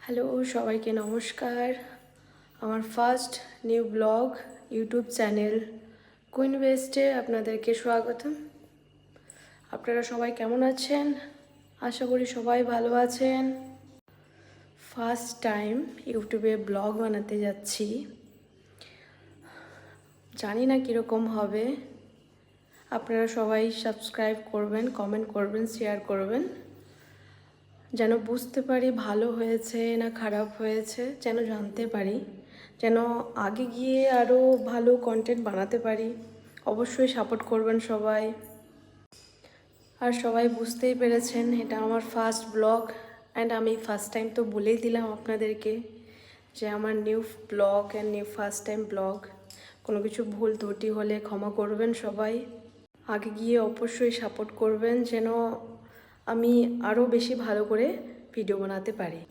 Hello সবাইকে নমস্কার। আমার first new blog YouTube channel queen ওয়েস্টে আপনাদেরকে স্বাগতম। আপনারা সবাই কেমন আছেন? আশা করি সবাই ভালো আছেন। ফার্স্ট টাইম ইউটিউবে ব্লগ বানাতে যাচ্ছি, জানি না কীরকম হবে। আপনারা সবাই সাবস্ক্রাইব করবেন, কমেন্ট করবেন, শেয়ার করবেন, যেন বুঝতে পারি ভালো হয়েছে না খারাপ হয়েছে, যেন জানতে পারি, যেন আগে গিয়ে আরও ভালো কন্টেন্ট বানাতে পারি। অবশ্যই সাপোর্ট করবেন সবাই। আর সবাই বুঝতেই পেরেছেন এটা আমার ফার্স্ট ব্লগ, অ্যান্ড আমি ফার্স্ট টাইম তো বলেই দিলাম আপনাদেরকে যে আমার new blog and new first time blog. কোনো কিছু ভুল ত্রুটি হলে ক্ষমা করবেন সবাই। আগে গিয়ে অবশ্যই সাপোর্ট করবেন যেন আমি আরও বেশি ভালো করে ভিডিও বানাতে পারি।